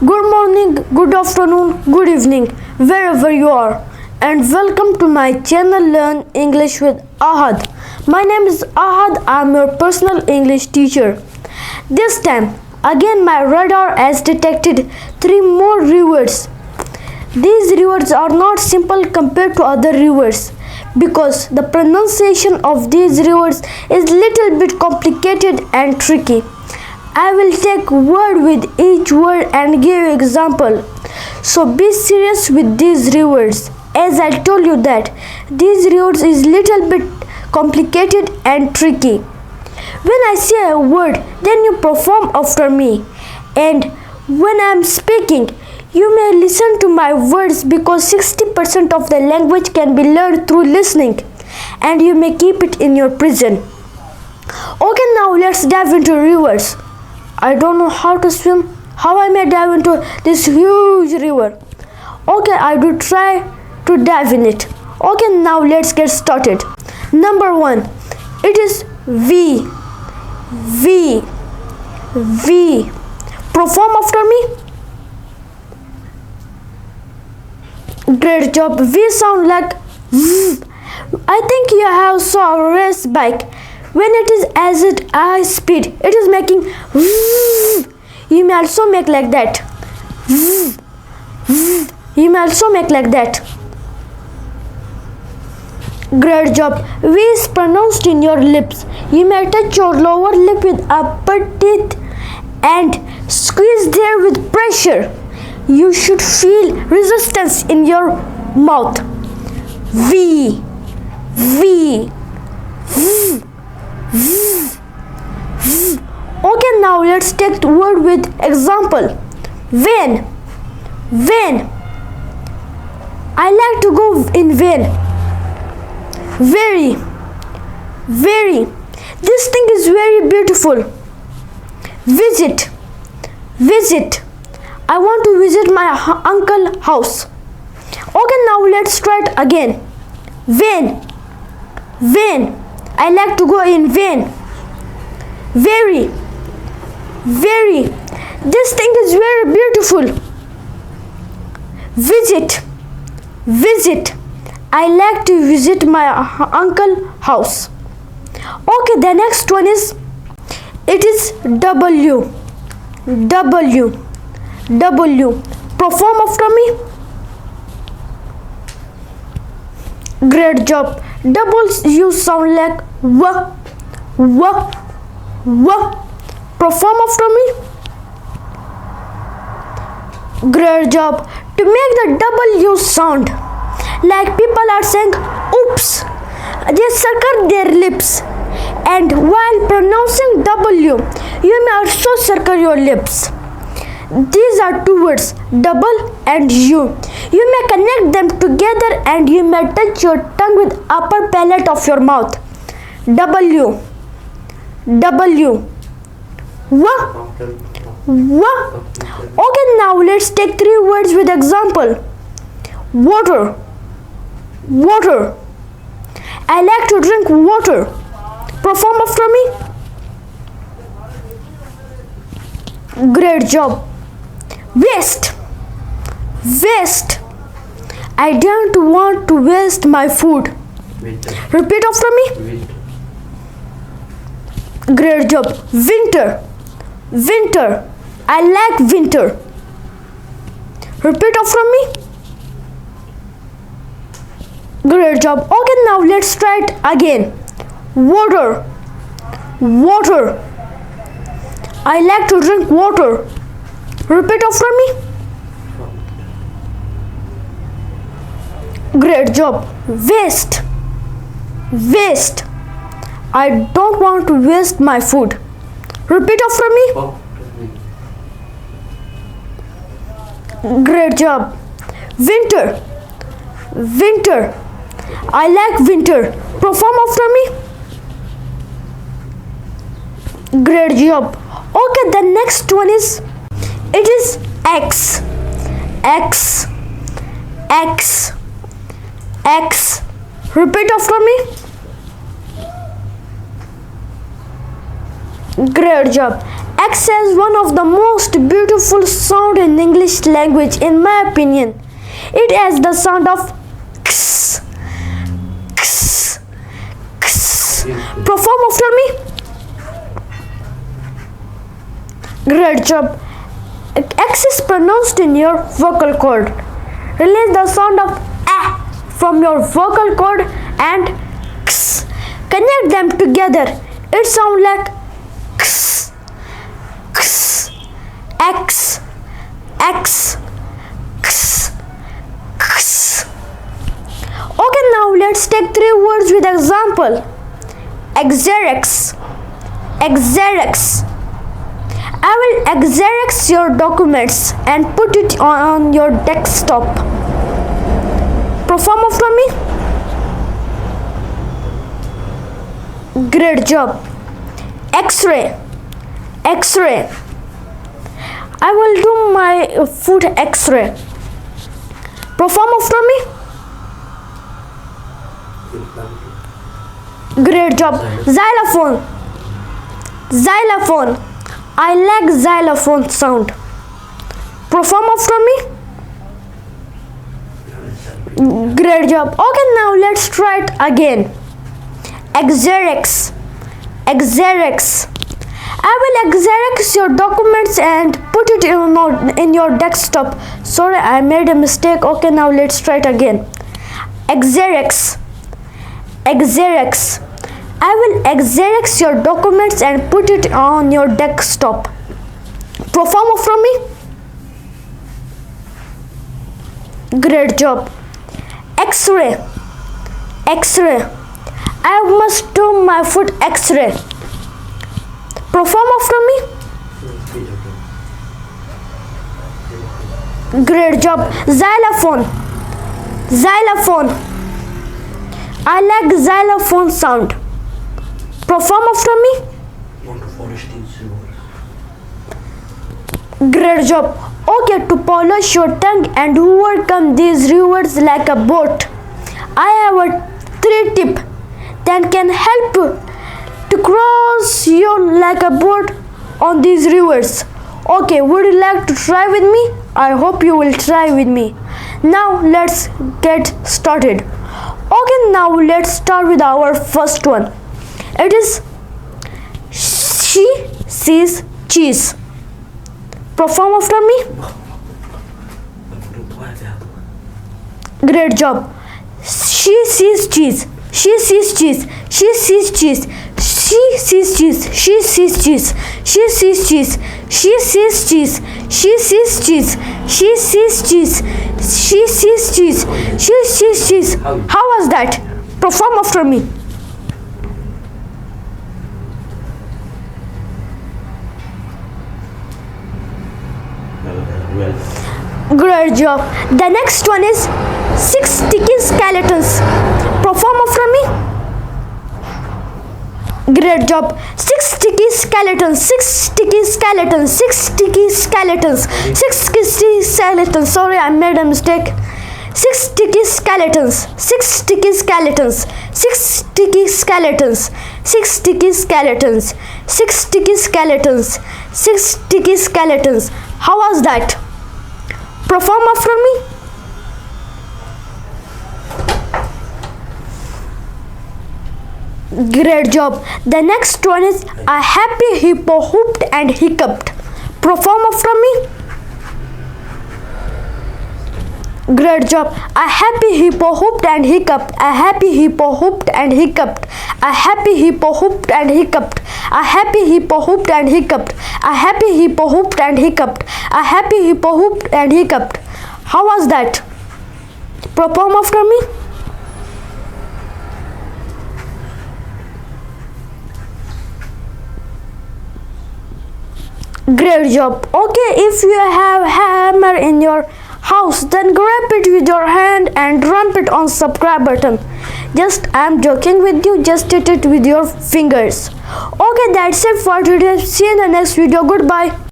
Good morning, good afternoon, good evening, wherever you are, and welcome to my channel Learn English with Ahad. My name is Ahad, I am your personal English teacher. This time, again my radar has detected 3 more rivers. These rivers are not simple compared to other rivers because the pronunciation of these rivers is little bit complicated and tricky. I will take word with each word and give example. So be serious with these rivers. As I told you that these rivers is little bit complicated and tricky. When I say a word, then you perform after me. And when I am speaking, you may listen to my words because 60% of the language can be learned through listening, and you may keep it in your prison. Okay, now let's dive into rivers. I don't know how to swim. How I may dive into this huge river? Okay, I will try to dive in it. Okay, now let's get started. Number 1, it is V. V. V. Perform after me. Great job. V sound like V. I think you have saw a race bike. When it is at high speed, it is making V. You may also make like that. V. V. You may also make like that. Great job. V is pronounced in your lips. You may touch your lower lip with upper teeth and squeeze there with pressure. You should feel resistance in your mouth. V. V. V. V. V. Okay, now let's take the word with example. When. When. I like to go in when. Very. Very. This thing is very beautiful. Visit. Visit. I want to visit my uncle's house. Okay, now let's try it again. When. When. I like to go in when. Very. Very. This thing is very beautiful. Visit. Visit. I like to visit my uncle's house. Okay, the next one is, it is W. W. W. Perform after me. Great job. Doubles you sound like W. W. W. Perform after me. Great job. To make the W sound, like people are saying oops, they circle their lips, and while pronouncing W, you may also circle your lips. These are two words, double and U. You may connect them together and you may touch your tongue with upper palate of your mouth. W. W. W. W. Okay, now let's take 3 words with example. Water. Water. I like to drink water. Perform after me. Great job. Waste. Waste. I don't want to waste my food. Repeat after me. Great job. Winter. Winter. I like winter. Repeat after me. Great job. Okay, now let's try it again. Water. Water. I like to drink water. Repeat after me. Great job. Waste. Waste. I don't want to waste my food. Repeat after me. Great job. Winter. Winter. I like winter. Perform after me. Great job. Okay, the next one is, it is X. X. X. X. Repeat after me. Great job. X has one of the most beautiful sound in English language in my opinion. It has the sound of x. X. X. Perform after me. Great job. X is pronounced in your vocal cord. Release the sound of A from your vocal cord and X. Connect them together. It sounds like X, X, X, X, X, X. Okay, now let's take 3 words with example. Xerox, Xerox. I will Xerox your documents and put it on your desktop. Perform after me. Great job. X-ray, X-ray. I will do my foot X-ray. Perform after me. Great job. Xylophone, xylophone. I like xylophone sound. Perform after me. Great job. Okay, now let's try it again. Xerox, Xerox. I will Xerox your documents and put it in your desktop. Sorry, I made a mistake. Okay, now let's try it again. Xerox, Xerox. I will Xerox your documents and put it on your desktop. Perform after me. Great job. X-ray, X-ray. I must do my foot X-ray. Perform after me. Great job. Xylophone, xylophone. I like xylophone sound. Perform after me. Great job. Okay, to polish your tongue and overcome these rivers like a boat, I have a 3 tip that can help to cross you like a boat on these rivers. Okay, would you like to try with me? I hope you will try with me. Now let's get started. Okay, now let's start with our first one. It is she sees cheese. Perform after me. Great job. She sees cheese. She sees cheese. She sees cheese. She sees cheese. She sees cheese. She sees cheese. She sees cheese. She sees cheese. She sees cheese. She sees cheese. She sees cheese. How was that? Perform after me. Great job. The next one is 6 sticky skeletons. Perform after me. Great job. 6 sticky skeletons. 6 sticky skeletons. 6 sticky skeletons. 6 sticky skeletons. Sorry, I made a mistake. 6 sticky skeletons. 6 sticky skeletons. 6 sticky skeletons. 6 sticky skeletons. 6 sticky skeletons. 6 sticky skeletons. How was that? Perform after me. Great job. The next one is a happy hippo hooped and hiccuped. Perform after me. Great job. A happy hippo hooped and hiccuped. A happy hippo hooped and hiccuped. A happy hippo hooped and hiccuped. A happy hippo hooped and hiccuped. A happy hippo hooped and hiccuped. A happy hippo hooped and hiccuped. How was that? Perform after me. Great job. Okay, if you have hammer in your house, then grab it with your hand and run it on subscribe button. Just I'm joking with you, just hit it with your fingers. Okay, that's it for today. See you in the next video. Goodbye.